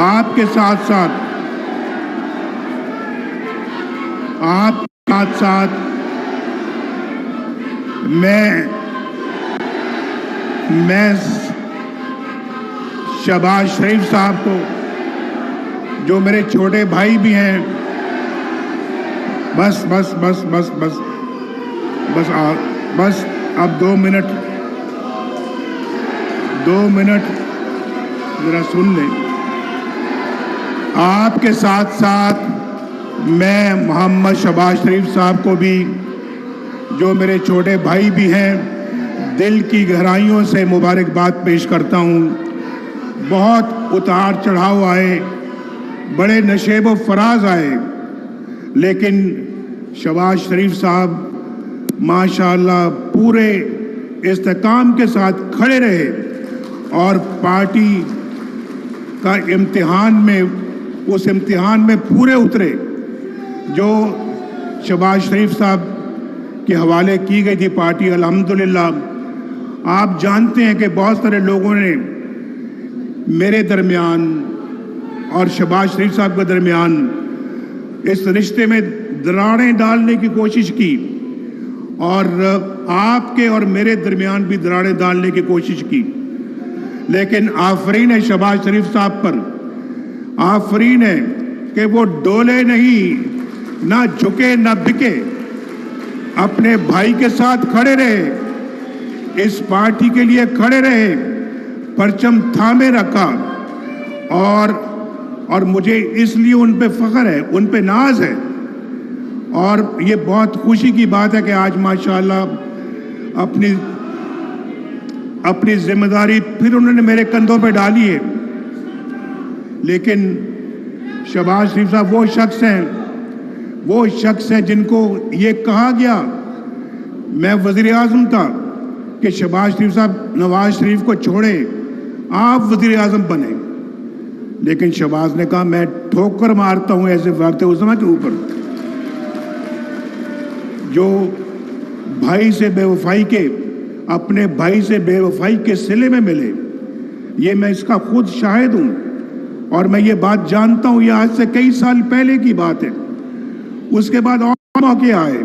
آپ کے ساتھ ساتھ میں شہباز شریف صاحب کو، جو میرے چھوٹے بھائی بھی ہیں، بس اب 2 منٹ ذرا سن لیں۔ آپ کے ساتھ ساتھ میں محمد شہباز شریف صاحب کو بھی، جو میرے چھوٹے بھائی بھی ہیں، دل کی گہرائیوں سے مبارکباد پیش کرتا ہوں۔ بہت اتار چڑھاؤ آئے، بڑے نشیب و فراز آئے، لیکن شہباز شریف صاحب ماشاءاللہ پورے استحکام کے ساتھ کھڑے رہے اور پارٹی کا اس امتحان میں پورے اترے جو شہباز شریف صاحب کے حوالے کی گئی تھی پارٹی۔ الحمدللہ آپ جانتے ہیں کہ بہت سارے لوگوں نے میرے درمیان اور شہباز شریف صاحب کے درمیان اس رشتے میں دراڑیں ڈالنے کی کوشش کی، اور آپ کے اور میرے درمیان بھی دراڑیں ڈالنے کی کوشش کی، لیکن آفرین ہے شہباز شریف صاحب پر، آفرین ہے کہ وہ ڈولے نہیں، نہ جھکے نہ بکے، اپنے بھائی کے ساتھ کھڑے رہے، اس پارٹی کے لیے کھڑے رہے، پرچم تھامے رکھا، اور مجھے اس لیے ان پہ فخر ہے، ان پہ ناز ہے، اور یہ بہت خوشی کی بات ہے کہ آج ماشاءاللہ اپنی ذمہ داری پھر انہوں نے میرے کندھوں پہ ڈالی ہے۔ لیکن شہباز شریف صاحب وہ شخص ہیں جن کو یہ کہا گیا، میں وزیر اعظم تھا، کہ شہباز شریف صاحب نواز شریف کو چھوڑے، آپ وزیر اعظم بنے، لیکن شہباز نے کہا میں ٹھوکر مارتا ہوں ایسے وقت عظمہ کے اوپر۔ جو بھائی سے بے وفائی کے، اپنے بھائی سے بے وفائی کے صلے میں ملے، یہ میں اس کا خود شاہد ہوں، اور میں یہ بات جانتا ہوں، یہ آج سے کئی سال پہلے کی بات ہے۔ اس کے بعد اور موقع آئے،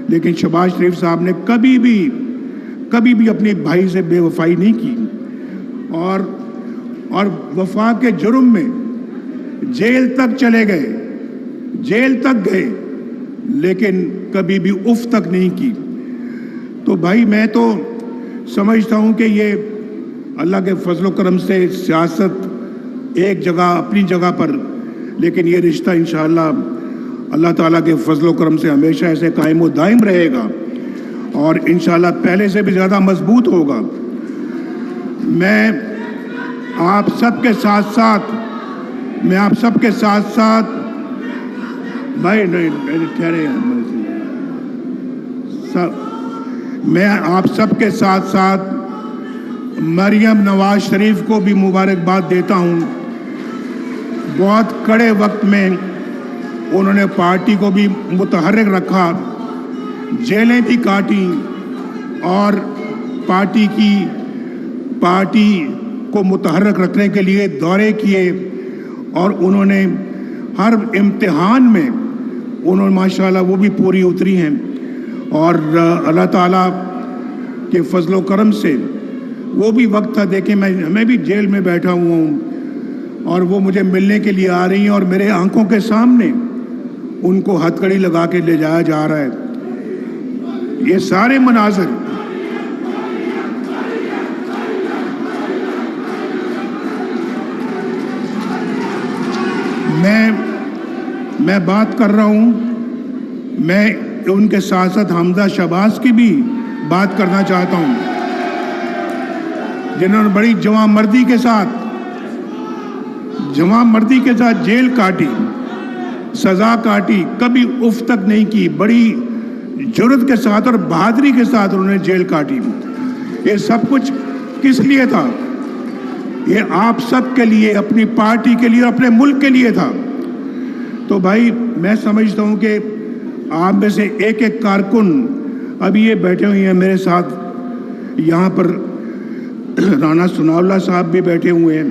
لیکن شہباز شریف صاحب نے کبھی بھی اپنے بھائی سے بے وفائی نہیں کی، اور وفا کے جرم میں جیل تک چلے گئے، جیل تک گئے، لیکن کبھی بھی اف تک نہیں کی۔ تو بھائی میں تو سمجھتا ہوں کہ یہ اللہ کے فضل و کرم سے سیاست ایک جگہ اپنی جگہ پر، لیکن یہ رشتہ انشاءاللہ اللہ تعالیٰ کے فضل و کرم سے ہمیشہ ایسے قائم و دائم رہے گا، اور انشاءاللہ پہلے سے بھی زیادہ مضبوط ہوگا۔ میں آپ سب کے ساتھ ساتھ بھائی ٹھہرے، میں آپ سب کے ساتھ ساتھ مریم نواز شریف کو بھی مبارکباد دیتا ہوں۔ بہت کڑے وقت میں انہوں نے پارٹی کو بھی متحرک رکھا، جیلیں بھی کاٹی، اور پارٹی کو متحرک رکھنے کے لیے دورے کیے، اور انہوں نے ہر امتحان میں ماشاءاللہ وہ بھی پوری اتری ہیں، اور اللہ تعالیٰ کے فضل و کرم سے وہ بھی وقت تھا، دیکھیں میں بھی جیل میں بیٹھا ہوا ہوں، اور وہ مجھے ملنے کے لیے آ رہی ہیں، اور میرے آنکھوں کے سامنے ان کو ہتھ کڑی لگا کے لے جایا جا رہا ہے۔ یہ سارے مناظر میں بات کر رہا ہوں، میں ان کے ساتھ ساتھ حمزہ شہباز کی بھی بات کرنا چاہتا ہوں، جنہوں نے بڑی جواں مردی کے ساتھ جیل کاٹی، سزا کاٹی، کبھی اف تک نہیں کی، بڑی جرأت کے ساتھ اور بہادری کے ساتھ انہوں نے جیل کاٹی۔ یہ سب کچھ کس لیے تھا؟ یہ آپ سب کے لیے، اپنی پارٹی کے لیے، اپنے ملک کے لیے تھا۔ تو بھائی میں سمجھتا ہوں کہ آپ میں سے ایک کارکن ابھی یہ بیٹھے ہوئے ہیں میرے ساتھ، یہاں پر رانا ثناء اللہ صاحب بھی بیٹھے ہوئے ہیں،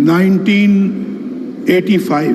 1985,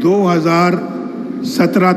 2017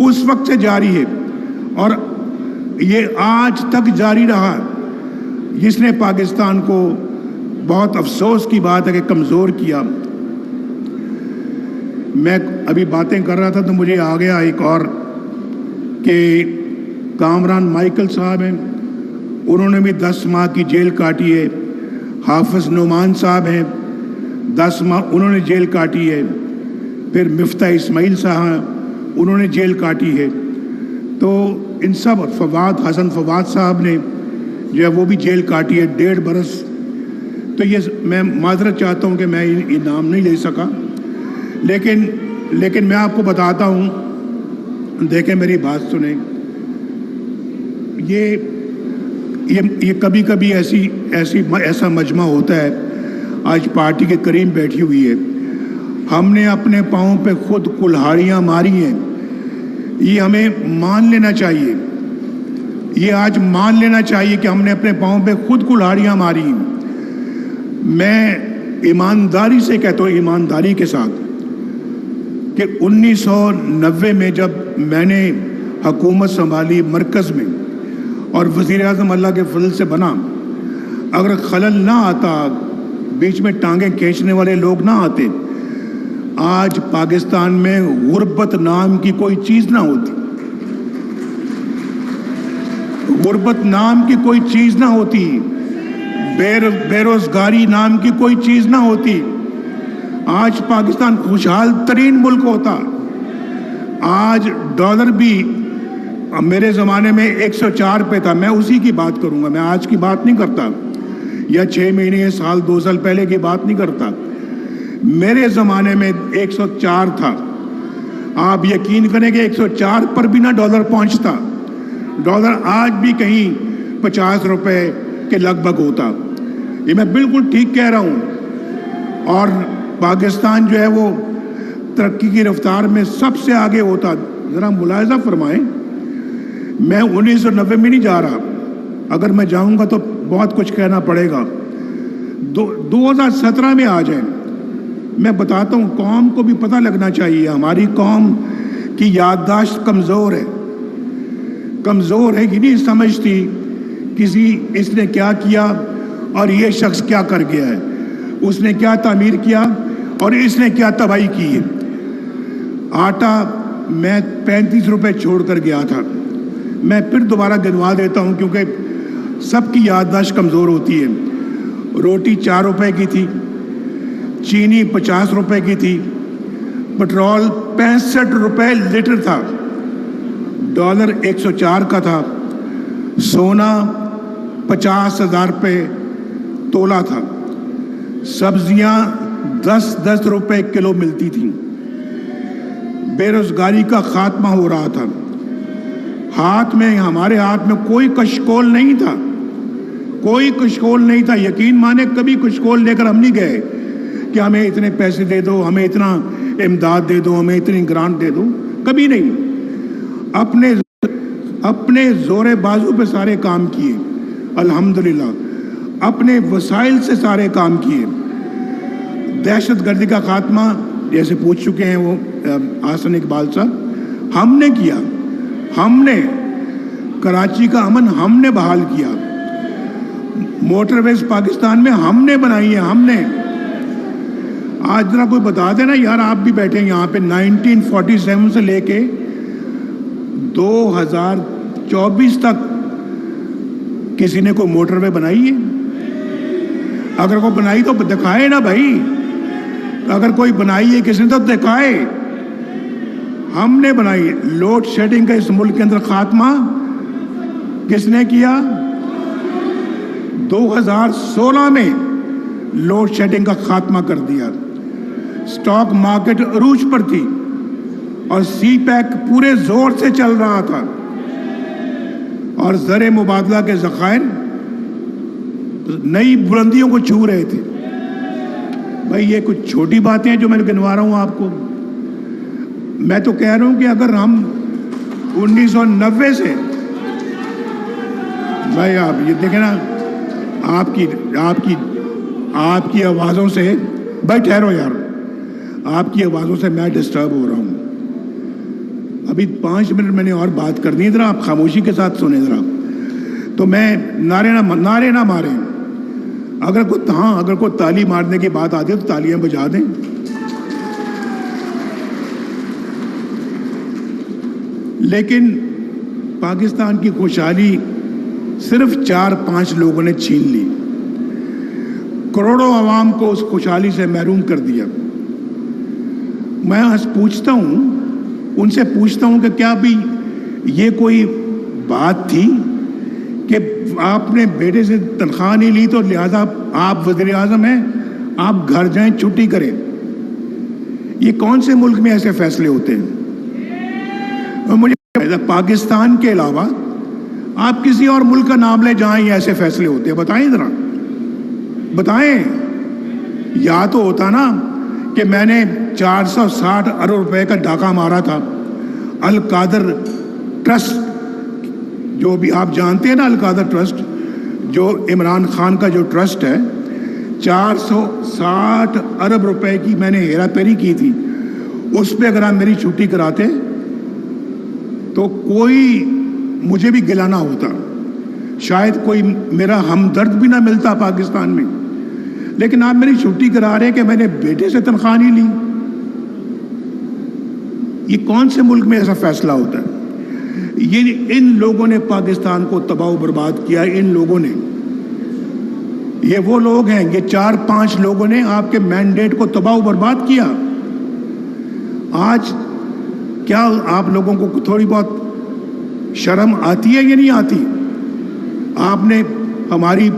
اس وقت سے جاری ہے اور یہ آج تک جاری رہا، جس نے پاکستان کو بہت افسوس کی بات ہے کہ کمزور کیا۔ میں ابھی باتیں کر رہا تھا تو مجھے آ گیا ایک اور کہ کامران مائیکل صاحب ہیں، انہوں نے بھی 10 ماہ کی جیل کاٹی ہے۔ حافظ نعمان صاحب ہیں، 10 ماہ انہوں نے جیل کاٹی ہے۔ پھر مفتاح اسماعیل صاحب انہوں نے جیل کاٹی ہے۔ تو ان سب حسن فواد صاحب نے جو ہے وہ بھی جیل کاٹی ہے 1.5 برس۔ تو یہ میں معذرت چاہتا ہوں کہ میں یہ نام نہیں لے سکا، لیکن میں آپ کو بتاتا ہوں، دیکھیں میری بات سنیں، یہ کبھی کبھی ایسا مجمع ہوتا ہے۔ آج پارٹی کے قریب بیٹھی ہوئی ہے، ہم نے اپنے پاؤں پہ خود کلہاڑیاں ماری ہیں، یہ ہمیں مان لینا چاہیے، یہ آج مان لینا چاہیے کہ ہم نے اپنے پاؤں پہ خود کلہاڑیاں ماری ہیں۔ میں ایمانداری سے کہتا ہوں، ایمانداری کے ساتھ، کہ 1990 میں جب میں نے حکومت سنبھالی مرکز میں اور وزیر اعظم اللہ کے فضل سے بنا، اگر خلل نہ آتا، بیچ میں ٹانگیں کھینچنے والے لوگ نہ آتے، آج پاکستان میں غربت نام کی کوئی چیز نہ ہوتی، غربت نام کی کوئی چیز نہ ہوتی، بے روزگاری نام کی کوئی چیز نہ ہوتی، آج پاکستان خوشحال ترین ملک ہوتا۔ آج ڈالر بھی میرے زمانے میں 104 پہ تھا، میں اسی کی بات کروں گا، میں آج کی بات نہیں کرتا، یا 6 مہینے سال 2 سال پہلے کی بات نہیں کرتا۔ میرے زمانے میں 104 تھا، آپ یقین کریں کہ 104 پر بھی نہ ڈالر پہنچتا، ڈالر آج بھی کہیں 50 روپے کے لگ بھگ ہوتا۔ یہ میں بالکل ٹھیک کہہ رہا ہوں، اور پاکستان جو ہے وہ ترقی کی رفتار میں سب سے آگے ہوتا۔ ذرا ملاحظہ فرمائیں، میں 1990 میں نہیں جا رہا، اگر میں جاؤں گا تو بہت کچھ کہنا پڑے گا۔ 2017 میں آ جائیں، میں بتاتا ہوں، قوم کو بھی پتہ لگنا چاہیے، ہماری قوم کی یادداشت کمزور ہے، یہ نہیں سمجھتی اس نے کیا کیا اور یہ شخص کیا کر گیا ہے، اس نے کیا تعمیر کیا اور اس نے کیا تباہی کی ہے۔ آٹا میں 35 روپے چھوڑ کر گیا تھا، میں پھر دوبارہ گنوا دیتا ہوں کیونکہ سب کی یادداشت کمزور ہوتی ہے۔ روٹی 4 روپے کی تھی، چینی 50 روپے کی تھی، پٹرول 65 روپے لیٹر تھا، ڈالر 104 کا تھا، سونا 50,000 روپے تولہ تھا، سبزیاں 10 روپے کلو ملتی تھیں، بے روزگاری کا خاتمہ ہو رہا تھا، ہمارے ہاتھ میں کوئی کشکول نہیں تھا، یقین مانے کبھی کشکول لے کر ہم نہیں گئے کہ ہمیں اتنے پیسے دے دو، ہمیں اتنا امداد دے دو، ہمیں اتنی گرانٹ دے دو، کبھی نہیں۔ اپنے زور بازو پہ سارے کام کیے، الحمدللہ اپنے وسائل سے سارے کام کیے۔ دہشت گردی کا خاتمہ جیسے پوچھ چکے ہیں وہ حسن اقبال صاحب، ہم نے کیا، ہم نے کراچی کا امن ہم نے بحال کیا، موٹر ویز پاکستان میں ہم نے بنائی ہے، ہم نے۔ آج ذرا کوئی بتا دینا یار، آپ بھی بیٹھے یہاں پہ 1947 سے لے کے 2024 تک کسی نے کوئی موٹر وے بنائی ہے؟ اگر کوئی بنائی تو دکھائے نا بھائی، اگر کوئی بنائی ہے کسی نے تو دکھائے۔ ہم نے بنائی۔ لوڈ شیڈنگ کا اس ملک کے اندر خاتمہ کس نے کیا؟ 2016 میں لوڈ شیڈنگ کا خاتمہ کر دیا۔ سٹاک مارکیٹ عروج پر تھی اور سی پیک پورے زور سے چل رہا تھا اور زر مبادلہ کے ذخائر نئی بلندیوں کو چھو رہے تھے۔ بھائی یہ کچھ چھوٹی باتیں ہیں جو میں گنوا رہا ہوں آپ کو۔ میں تو کہہ رہا ہوں کہ اگر ہم 1990 سے، بھائی آپ یہ دیکھیں نا، آپ کی آوازوں سے، بھائی ٹھہرو یار، آپ کی آوازوں سے میں ڈسٹرب ہو رہا ہوں۔ ابھی 5 منٹ میں نے اور بات کرنی ہے, ذرا آپ خاموشی کے ساتھ سنیں ذرا. تو میں نعرے نہ ماریں. اگر کوئی تالی مارنے کی بات آتی ہے تو تالیاں بجا دیں. لیکن پاکستان کی خوشحالی صرف 4-5 لوگوں نے چھین لی, کروڑوں عوام کو اس خوشحالی سے محروم کر دیا. میں پوچھتا ہوں, ان سے پوچھتا ہوں کہ کیا بھی یہ کوئی بات تھی کہ آپ نے بیٹے سے تنخواہ نہیں لی تو لہذا آپ وزیر اعظم ہیں, آپ گھر جائیں چھٹی کریں؟ یہ کون سے ملک میں ایسے فیصلے ہوتے ہیں؟ اور مجھے پاکستان کے علاوہ آپ کسی اور ملک کا نام لے جہاں یہ ایسے فیصلے ہوتے ہیں, بتائیں ذرا, بتائیں. یا تو ہوتا نا کہ میں نے 460 ارب روپے کا ڈاکہ مارا تھا القادر ٹرسٹ, جو بھی آپ جانتے ہیں نا, القادر ٹرسٹ جو عمران خان کا جو ٹرسٹ ہے, 460 ارب روپے کی میں نے ہیرا پھیری کی تھی. اس پہ اگر آپ میری چھٹی کراتے تو کوئی مجھے بھی گلا نہ ہوتا, شاید کوئی میرا ہمدرد بھی نہ ملتا پاکستان میں. لیکن آپ میری چھٹی کرا رہے ہیں کہ میں نے بیٹے سے تنخواہ نہیں لی. یہ کون سے ملک میں ایسا فیصلہ ہوتا ہے؟ یہ ان لوگوں نے پاکستان کو تباہ و برباد کیا. ان لوگوں نے, یہ وہ لوگ ہیں, یہ 4-5 لوگوں نے آپ کے مینڈیٹ کو تباہ و برباد کیا. آج کیا آپ لوگوں کو تھوڑی بہت شرم آتی ہے یا نہیں آتی؟ آپ نے ہماری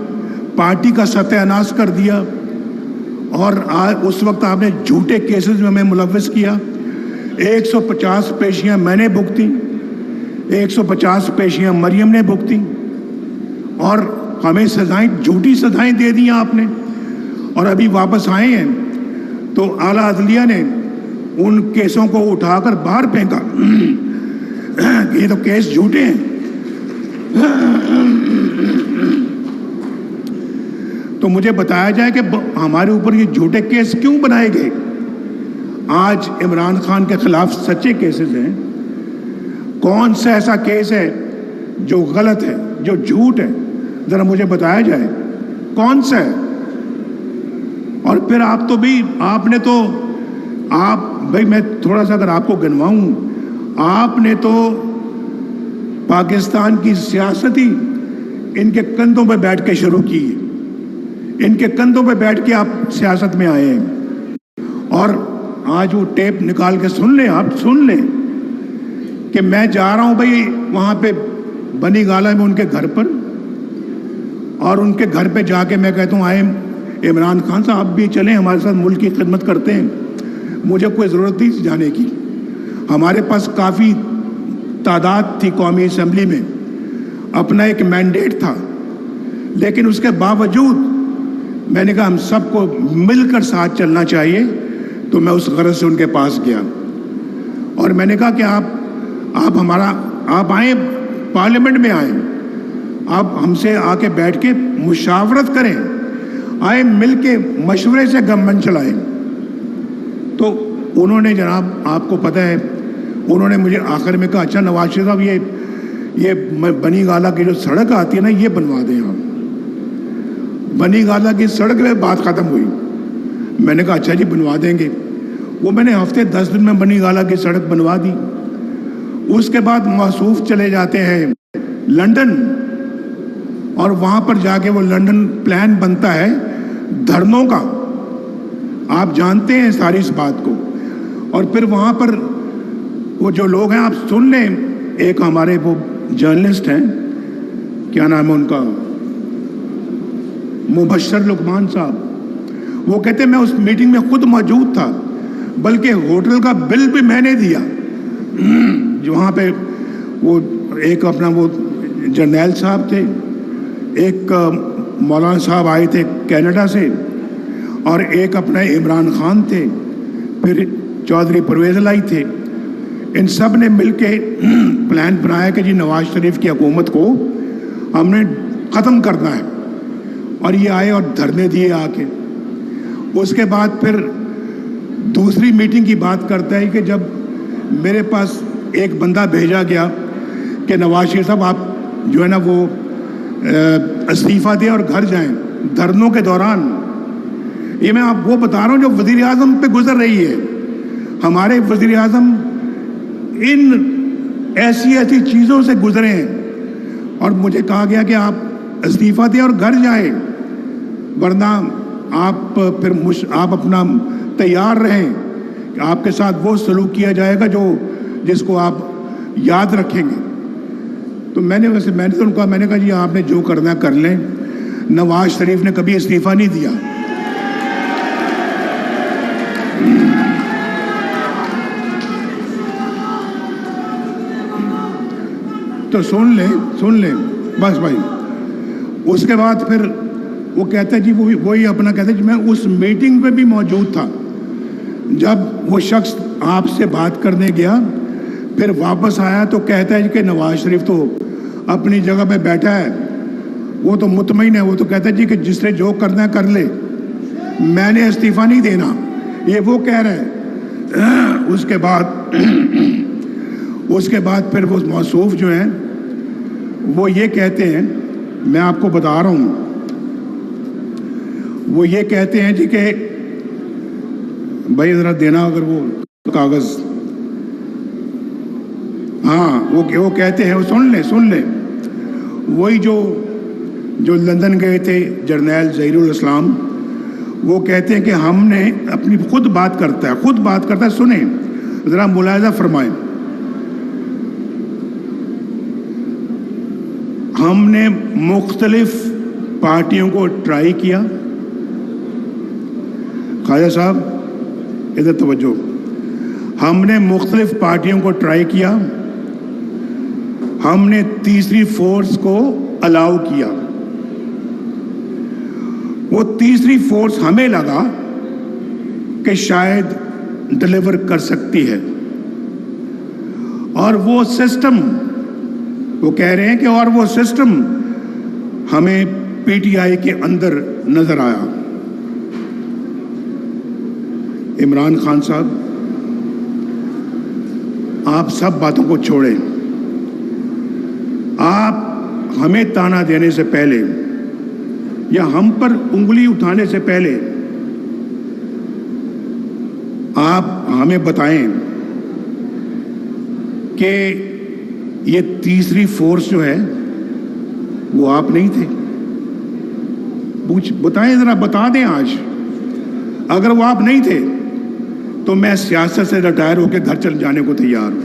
پارٹی کا ستیہ ناش کر دیا, اور اس وقت آپ نے جھوٹے کیسز میں ہمیں ملوث کیا. 150 پیشیاں میں نے بھگتی, 150 پیشیاں مریم نے بھگتی, اور ہمیں سزائیں, جھوٹی سزائیں دے دی آپ نے. اور ابھی واپس آئے ہیں تو اعلیٰ عدلیہ نے ان کیسوں کو اٹھا کر باہر پھینکا. یہ تو کیس جھوٹے ہیں. تو مجھے بتایا جائے کہ ہمارے اوپر یہ جھوٹے کیس کیوں بنائے گئے؟ آج عمران خان کے خلاف سچے کیسز ہیں. کون سا ایسا کیس ہے جو غلط ہے, جو جھوٹ ہے؟ ذرا مجھے بتایا جائے کون سا ہے. اور پھر آپ نے تو بھائی میں تھوڑا سا اگر آپ کو گنواؤں, آپ نے تو پاکستان کی سیاست ہی ان کے کندھوں پہ بیٹھ کے شروع کی. ان کے کندھوں پہ بیٹھ کے آپ سیاست میں آئے ہیں. اور آج وہ ٹیپ نکال کے سن لیں, آپ سن لیں کہ میں جا رہا ہوں بھائی وہاں پہ بنی گالا میں ان کے گھر پر, اور ان کے گھر پہ جا کے میں کہتا ہوں آئے عمران خان صاحب آپ بھی چلیں ہمارے ساتھ, ملک کی خدمت کرتے ہیں. مجھے کوئی ضرورت نہیں جانے کی, ہمارے پاس کافی تعداد تھی قومی اسمبلی میں, اپنا ایک مینڈیٹ تھا. لیکن اس کے باوجود میں نے کہا ہم سب کو مل کر ساتھ چلنا چاہیے. تو میں اس غرض سے ان کے پاس گیا اور میں نے کہا کہ آپ آئیں, پارلیمنٹ میں آئیں, آپ ہم سے آ کے بیٹھ کے مشاورت کریں, آئیں مل کے مشورے سے گورنمنٹ چلائیں. تو انہوں نے, جناب آپ کو پتہ ہے, انہوں نے مجھے آخر میں کہا اچھا نواز شریف صاحب یہ بنی گالا کی جو سڑک آتی ہے نا یہ بنوا دیں آپ. بنی گالا کی سڑک میں بات ختم ہوئی. میں نے کہا اچھا جی بنوا دیں گے. وہ میں نے ہفتے 10 دن میں بنی گالا کی سڑک بنوا دی. اس کے بعد موصوف چلے جاتے ہیں لندن, اور وہاں پر جا کے وہ لندن پلان بنتا ہے دھرنوں کا. آپ جانتے ہیں ساری اس بات کو. اور پھر وہاں پر وہ جو لوگ ہیں آپ سن لیں, ایک ہمارے وہ جرنلسٹ ہیں, کیا نام ہے ان کا, مبشر لقمان صاحب, وہ کہتے ہیں میں اس میٹنگ میں خود موجود تھا, بلکہ ہوٹل کا بل بھی میں نے دیا. جو وہاں پہ وہ ایک اپنا وہ جرنیل صاحب تھے, ایک مولانا صاحب آئے تھے کینیڈا سے, اور ایک اپنا عمران خان تھے, پھر چودھری پرویز الہی تھے. ان سب نے مل کے پلان بنایا کہ جی نواز شریف کی حکومت کو ہم نے ختم کرنا ہے. اور یہ آئے اور دھرنے دیے آ کے. اس کے بعد پھر دوسری میٹنگ کی بات کرتا ہے کہ جب میرے پاس ایک بندہ بھیجا گیا کہ نواز شریف صاحب آپ جو ہے نا وہ استعفیٰ دیں اور گھر جائیں دھرنوں کے دوران. یہ میں آپ وہ بتا رہا ہوں جو وزیر اعظم پہ گزر رہی ہے. ہمارے وزیر اعظم ان ایسی چیزوں سے گزرے ہیں اور مجھے کہا گیا کہ آپ استعفیٰ دیں اور گھر جائیں, ورنہ آپ پھر آپ اپنا تیار رہیں کہ آپ کے ساتھ وہ سلوک کیا جائے گا جس کو آپ یاد رکھیں گے. تو میں نے تو ان کو میں نے کہا جی آپ نے جو کرنا ہے کر لیں. نواز شریف نے کبھی استعفیٰ نہیں دیا. تو سن لیں بس بھائی. اس کے بعد پھر وہ کہتا ہے جی وہی اپنا کہتا ہے جی میں اس میٹنگ پہ بھی موجود تھا جب وہ شخص آپ سے بات کرنے گیا, پھر واپس آیا تو کہتا ہے کہ نواز شریف تو اپنی جگہ پہ بیٹھا ہے, وہ تو مطمئن ہے, وہ تو کہتا ہے جی کہ جس نے جو کرنا ہے کر لے, میں نے استعفیٰ نہیں دینا, یہ وہ کہہ رہے ہیں. اس کے بعد پھر وہ موصوف جو ہیں وہ یہ کہتے ہیں, میں آپ کو بتا رہا ہوں, وہ یہ کہتے ہیں جی کہ بھائی ذرا دینا اگر وہ کاغذ, ہاں وہ کہتے ہیں, وہ سن لیں وہی جو لندن گئے تھے جرنیل ظہیر الاسلام, وہ کہتے ہیں کہ ہم نے اپنی خود بات کرتا ہے. سنیں ذرا ملاحظہ فرمائیں. ہم نے مختلف پارٹیوں کو ٹرائی کیا, خواجہ صاحب ادھر توجہ, ہم نے مختلف پارٹیوں کو ٹرائی کیا, ہم نے تیسری فورس کو الاؤ کیا. وہ تیسری فورس ہمیں لگا کہ شاید ڈلیور کر سکتی ہے, اور وہ سسٹم, وہ کہہ رہے ہیں کہ اور وہ سسٹم ہمیں پی ٹی آئی کے اندر نظر آیا. عمران خان صاحب, آپ سب باتوں کو چھوڑیں. آپ ہمیں تانا دینے سے پہلے یا ہم پر انگلی اٹھانے سے پہلے آپ ہمیں بتائیں کہ یہ تیسری فورس جو ہے وہ آپ نہیں تھے. بتائیں ذرا, بتا دیں آج. اگر وہ آپ نہیں تھے تو میں سیاست سے ریٹائر ہو کے گھر چل جانے کو تیار ہوں.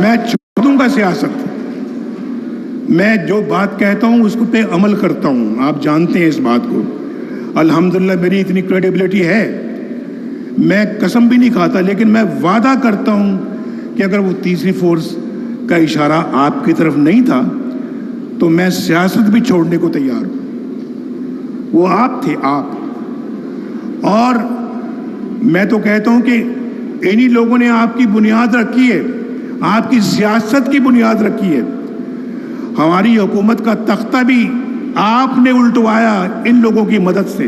میں چھوڑ دوں گا سیاست, میں جو بات کہتا ہوں اس پہ عمل کرتا ہوں, آپ جانتے ہیں اس بات کو. الحمدللہ میری اتنی کریڈیبلٹی ہے, میں قسم بھی نہیں کھاتا, لیکن میں وعدہ کرتا ہوں کہ اگر وہ تیسری فورس کا اشارہ آپ کی طرف نہیں تھا تو میں سیاست بھی چھوڑنے کو تیار ہوں. وہ آپ تھے, آپ. اور میں تو کہتا ہوں کہ انہی لوگوں نے آپ کی بنیاد رکھی ہے, آپ کی سیاست کی بنیاد رکھی ہے. ہماری حکومت کا تختہ بھی آپ نے الٹوایا ان لوگوں کی مدد سے.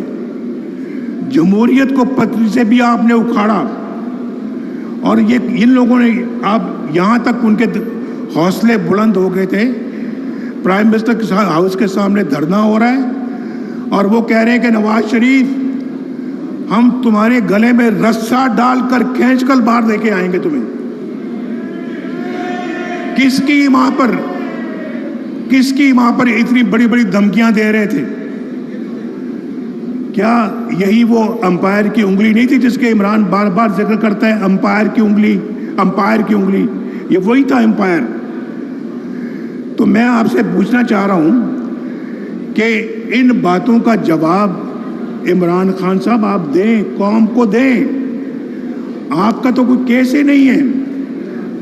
جمہوریت کو پتری سے بھی آپ نے اکھاڑا, اور یہ ان لوگوں نے, آپ یہاں تک ان کے حوصلے بلند ہو گئے تھے. پرائم منسٹر کے ہاؤس کے سامنے دھرنا ہو رہا ہے اور وہ کہہ رہے ہیں کہ نواز شریف ہم تمہارے گلے میں رسا ڈال کر کھینچ کر باہر لے کے آئیں گے تمہیں. کس کی ماں پر اتنی بڑی بڑی دھمکیاں دے رہے تھے؟ کیا یہی وہ امپائر کی انگلی نہیں تھی جس کے عمران بار بار ذکر کرتا ہے؟ امپائر کی انگلی, یہ وہی تھا امپائر. تو میں آپ سے پوچھنا چاہ رہا ہوں کہ ان باتوں کا جواب عمران خان صاحب آپ دیں, قوم کو دیں. آپ کا تو کوئی کیس ہی نہیں ہے.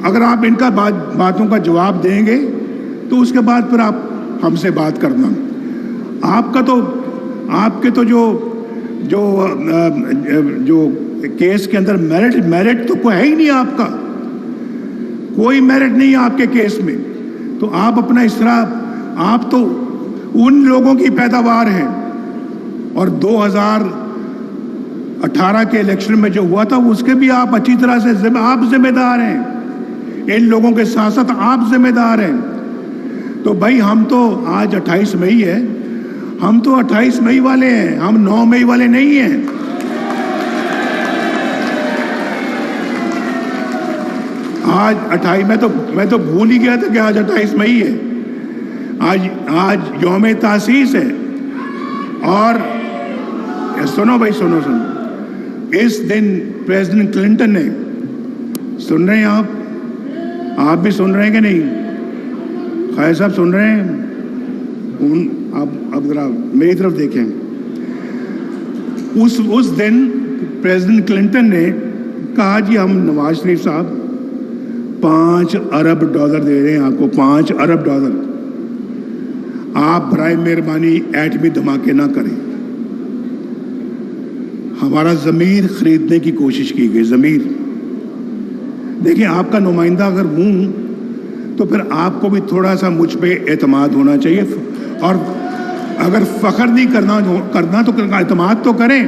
اگر آپ ان کا باتوں کا جواب دیں گے تو اس کے بعد پھر آپ ہم سے بات کرنا. آپ کے تو جو کیس کے اندر میرٹ تو کوئی ہے ہی نہیں. آپ کا کوئی میرٹ نہیں ہے آپ کے کیس میں. تو آپ اپنا اس طرح, آپ تو ان لوگوں کی پیداوار ہیں, اور 18 کے الیکشن میں جو ہوا تھا اس کے بھی آپ اچھی طرح سے آپ ذمہ دار ہیں، ان لوگوں کے ساتھ ساتھ آپ ذمہ دار ہیں۔ تو بھائی ہم تو آج 28 مئی ہے، ہم تو 28 مئی والے ہیں، ہم 9 مئی والے نہیں ہیں۔ آج 28 میں تو بھول ہی گیا تھا کہ آج 28 مئی ہے، آج یوم تاسیس ہے۔ اور سنو بھائی، سنو اس دن پریزیڈنٹ کلنٹن نے، سن رہے ہیں آپ بھی سن رہے ہیں کہ نہیں؟ خیر صاحب سن رہے ہیں؟ اب ذرا میری طرف دیکھیں۔ اس دن پریزیڈنٹ کلنٹن نے کہا جی ہم نواز شریف صاحب $5 ارب دے رہے ہیں آپ کو، $5 ارب۔ آپ برائے مہربانی ایٹمی دھماکے نہ کریں۔ ہمارا ضمیر خریدنے کی کوشش کی گئی، ضمیر۔ دیکھیں آپ کا نمائندہ اگر ہوں تو پھر آپ کو بھی تھوڑا سا مجھ پہ اعتماد ہونا چاہیے، اور اگر فخر نہیں کرنا تو اعتماد تو کریں۔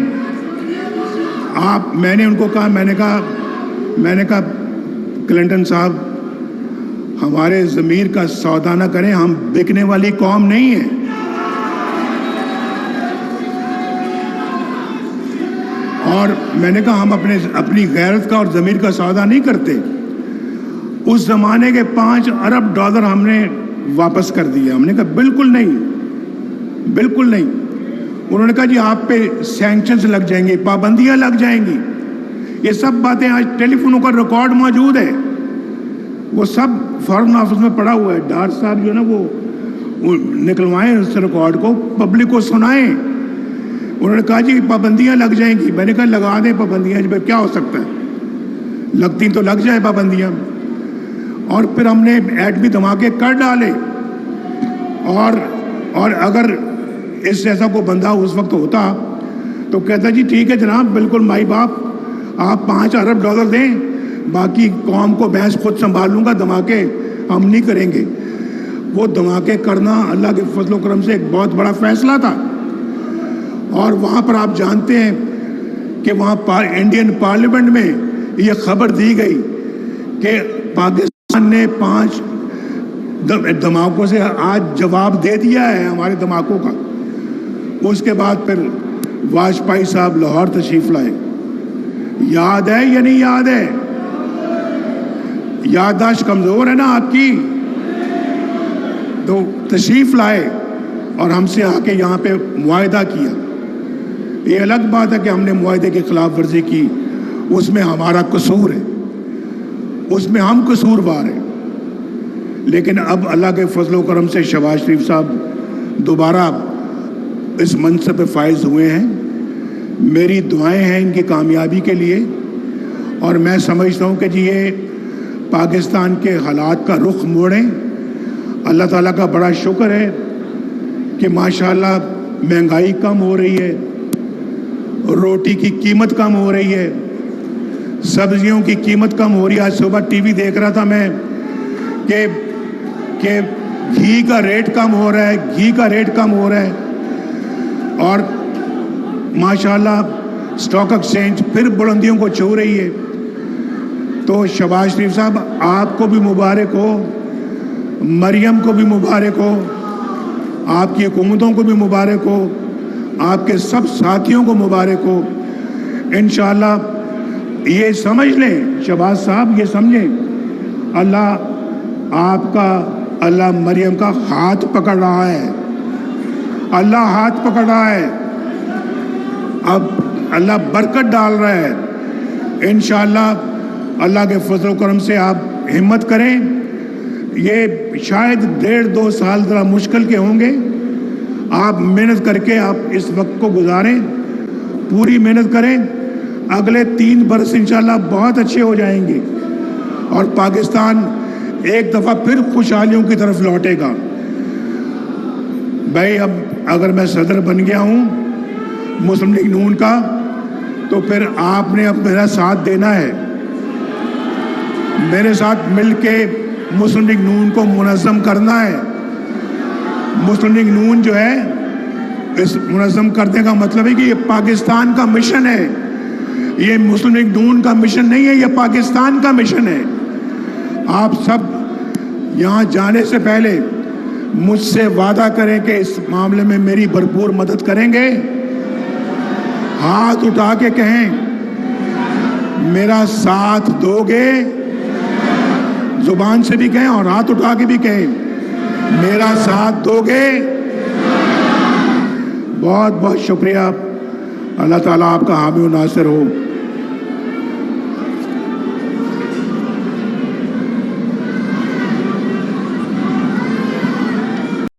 میں نے ان کو کہا، میں نے کہا کلنٹن صاحب ہمارے ضمیر کا سودا نہ کریں، ہم بکنے والی قوم نہیں ہیں۔ اور میں نے کہا ہم اپنی غیرت کا اور ضمیر کا سودا نہیں کرتے۔ اس زمانے کے $5 ارب ہم نے واپس کر دیے۔ ہم نے کہا بالکل نہیں، بالکل نہیں۔ انہوں نے کہا جی آپ پہ سینکشنز لگ جائیں گی، پابندیاں لگ جائیں گی۔ یہ سب باتیں آج ٹیلی فونوں کا ریکارڈ موجود ہے، وہ سب فارن آفس میں پڑا ہوا ہے۔ ڈار صاحب جو ہے نا وہ نکلوائیں اس ریکارڈ کو، پبلک کو سنائیں۔ انہوں نے کہا جی پابندیاں لگ جائیں گی۔ میں نے کہا لگا دیں پابندیاں، جب کیا ہو سکتا ہے، لگتی تو لگ جائے پابندیاں۔ اور پھر ہم نے ایٹمی دھماکے کر ڈالے، اور اگر اس جیسا کوئی بندہ اس وقت ہوتا تو کہتا جی ٹھیک ہے جناب، بالکل مائی باپ، آپ $5 ارب دیں، باقی قوم کو بحث خود سنبھال لوں گا، دھماکے ہم نہیں کریں گے۔ وہ دھماکے کرنا اللہ کے فضل و کرم سے ایک بہت بڑا فیصلہ تھا۔ اور وہاں پر آپ جانتے ہیں کہ وہاں انڈین پارلیمنٹ میں یہ خبر دی گئی کہ پاکستان نے 5 دھماکوں سے آج جواب دے دیا ہے ہمارے دھماکوں کا۔ اس کے بعد پھر واجپئی صاحب لاہور تشریف لائے۔ یاد ہے یا نہیں یاد ہے؟ یادداشت کمزور ہے نا آپ کی؟ تو تشریف لائے اور ہم سے آ کے یہاں پہ معاہدہ کیا۔ یہ الگ بات ہے کہ ہم نے معاہدے کی خلاف ورزی کی، اس میں ہمارا قصور ہے، اس میں ہم قصوروار ہیں۔ لیکن اب اللہ کے فضل و کرم سے شہباز شریف صاحب دوبارہ اس منصب پہ فائز ہوئے ہیں۔ میری دعائیں ہیں ان کی کامیابی کے لیے، اور میں سمجھتا ہوں کہ جی یہ پاکستان کے حالات کا رخ موڑیں۔ اللہ تعالیٰ کا بڑا شکر ہے کہ ماشاءاللہ مہنگائی کم ہو رہی ہے، روٹی کی قیمت کم ہو رہی ہے، سبزیوں کی قیمت کم ہو رہی ہے۔ آج صبح ٹی وی دیکھ رہا تھا میں کہ گھی کا ریٹ کم ہو رہا ہے، گھی کا ریٹ کم ہو رہا ہے، اور ماشاءاللہ اسٹاک ایکسچینج پھر بلندیوں کو چھو رہی ہے۔ تو شہباز شریف صاحب آپ کو بھی مبارک ہو، مریم کو بھی مبارک ہو، آپ کی حکومتوں کو بھی مبارک ہو، آپ کے سب ساتھیوں کو مبارک ہو۔ انشاءاللہ یہ سمجھ لیں شہباز صاحب، یہ سمجھیں اللہ آپ کا، اللہ مریم کا ہاتھ پکڑ رہا ہے، اللہ ہاتھ پکڑ رہا ہے، اب اللہ برکت ڈال رہا ہے۔ انشاءاللہ اللہ کے فضل و کرم سے آپ ہمت کریں۔ یہ شاید 1.5-2 سال ذرا مشکل کے ہوں گے، آپ محنت کر کے آپ اس وقت کو گزاریں، پوری محنت کریں۔ اگلے 3 برس انشاءاللہ بہت اچھے ہو جائیں گے، اور پاکستان ایک دفعہ پھر خوشحالیوں کی طرف لوٹے گا۔ بھائی اب اگر میں صدر بن گیا ہوں مسلم لیگ نون کا، تو پھر آپ نے اب میرا ساتھ دینا ہے، میرے ساتھ مل کے مسلم لیگ نون کو منظم کرنا ہے۔ مسلم لیگ نون جو ہے، اس منظم کرنے کا مطلب ہے کہ یہ پاکستان کا مشن ہے، یہ مسلم لیگ نون کا مشن نہیں ہے, یہ پاکستان کا مشن ہے. آپ سب یہاں جانے سے پہلے مجھ سے وعدہ کریں کہ اس معاملے میں میری بھرپور مدد کریں گے. ہاتھ اٹھا کے کہیں میرا ساتھ دو گے, زبان سے بھی کہیں اور ہاتھ اٹھا کے بھی کہیں میرا ساتھ دو گے. بہت بہت شکریہ. اللہ تعالیٰ آپ کا حامی و ناصر ہو.